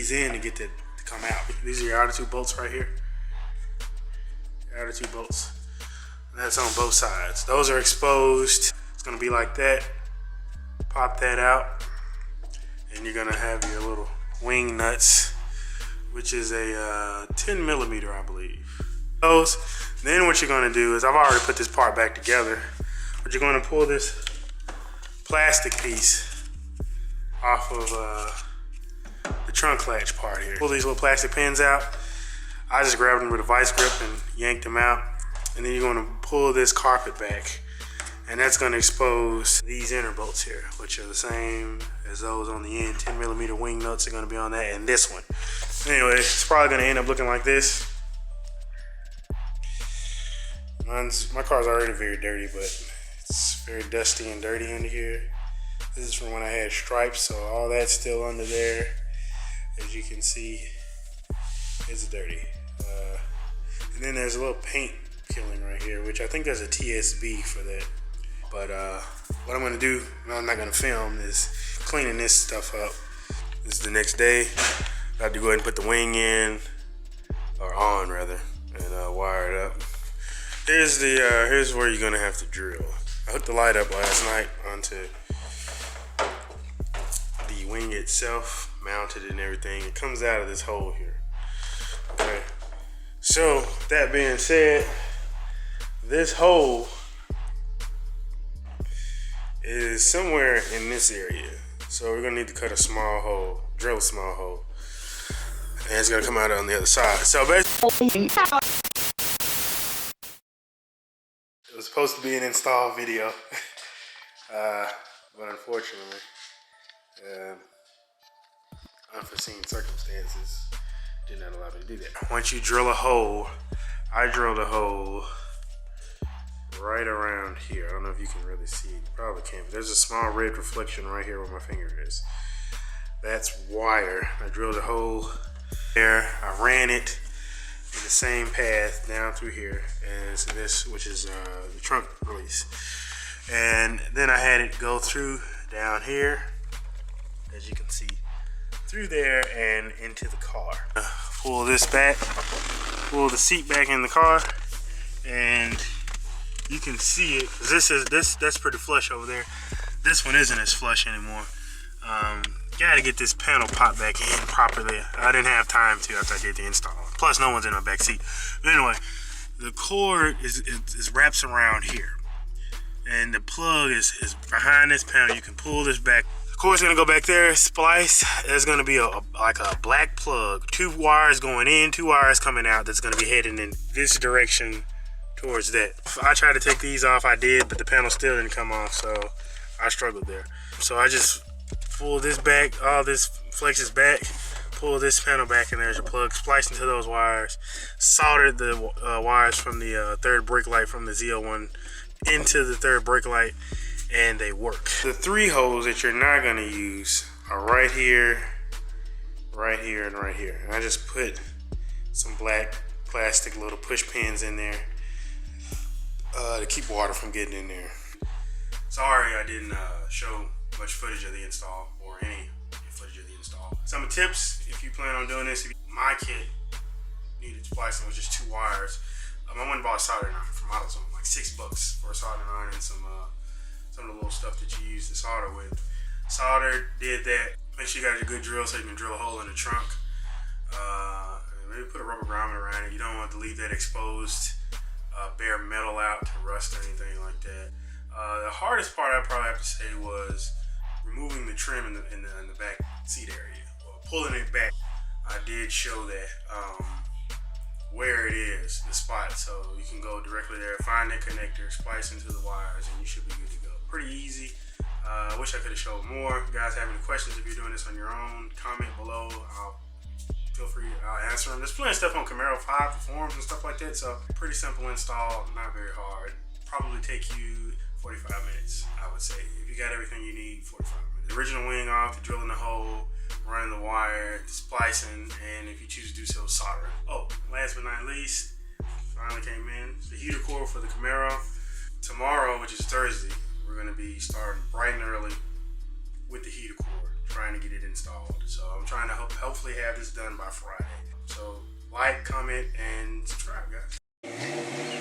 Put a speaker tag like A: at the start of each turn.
A: these in to get that to come out. These are your outer two bolts right here. Your outer two bolts. And that's on both sides. Those are exposed. It's gonna be like that. Pop that out, and you're gonna have your little wing nuts, which is a 10 millimeter, I believe. Those. Then what you're gonna do is, I've already put this part back together, but you're gonna pull this plastic piece off of the trunk latch part here. Pull these little plastic pins out. I just grabbed them with a vice grip and yanked them out. And then you're gonna pull this carpet back, and that's gonna expose these inner bolts here, which are the same as those on the end. 10 millimeter wing nuts are gonna be on that, and this one. Anyway, it's probably gonna end up looking like this. My car's already very dirty, but it's very dusty and dirty under here. This is from when I had stripes, so all that's still under there. As you can see, it's dirty. And then there's a little paint peeling right here, which I think there's a TSB for that. But what I'm gonna do, I'm not gonna film, is cleaning this stuff up. This is the next day. I have to go ahead and put the wing in, or on rather, and wire it up. Here's where you're gonna have to drill. I hooked the light up last night onto the wing itself, mounted and everything. It comes out of this hole here. Okay. So that being said, this hole is somewhere in this area. So we're gonna need to cut a small hole, drill a small hole, and it's gonna come out on the other side. So basically, it was supposed to be an install video, but unfortunately, unforeseen circumstances did not allow me to do that. Once you drill a hole, I drilled a hole right around here. I don't know if you can really see it. You probably can't, but there's a small red reflection right here where my finger is. That's wire. I drilled a hole there. I ran it in the same path down through here as this, which is the trunk release. And then I had it go through down here, as you can see, through there and into the car. Pull this back, pull the seat back in the car, and you can see it. That's pretty flush over there. This one isn't as flush anymore. Gotta get this panel popped back in properly. I didn't have time to after I did the install. Plus, no one's in my back seat. But anyway, the cord is wraps around here, and the plug is behind this panel. You can pull this back. The cord's gonna go back there, splice. There's gonna be like a black plug. 2 wires going in, 2 wires coming out. That's gonna be heading in this direction towards that. If I tried to take these off, I did, but the panel still didn't come off, so I struggled there. So I just pull this back, all this flexes back, pull this panel back, and there's your plug, spliced into those wires, soldered the wires from the third brake light from the ZL1 into the third brake light, and they work. The 3 holes that you're not gonna use are right here, right here, and right here. And I just put some black plastic little push pins in there to keep water from getting in there. Sorry I didn't show much footage of the install, or any footage of the install. Some tips if you plan on doing this. My kit needed splicing with just 2 wires. I went and bought a soldering iron from AutoZone, like $6 for a soldering iron and some of the little stuff that you use to solder with. Soldered, did that. Make sure you got a good drill so you can drill a hole in the trunk. Maybe put a rubber grommet around it. You don't want to leave that exposed bare metal out to rust or anything like that. The hardest part I probably have to say was removing the trim in the back seat area, or pulling it back. I did show that where it is, the spot, so you can go directly there, find that connector, splice into the wires, and you should be good to go. Pretty easy. I wish I could have showed more. If you guys have any questions, if you're doing this on your own, comment below. Feel free, I'll answer them. There's plenty of stuff on Camaro 5 forums and stuff like that, so pretty simple install, not very hard. Probably take you 45 minutes, I would say. If you got everything you need, 45 minutes. The original wing off, the drilling the hole, running the wire, splicing, and if you choose to do so, soldering. Oh, last but not least, finally came in, the heater core for the Camaro. Tomorrow, which is Thursday, we're gonna be starting bright and early with the heater core. trying to get it installed. So I'm trying to hopefully have this done by Friday. So like, comment, and subscribe, guys.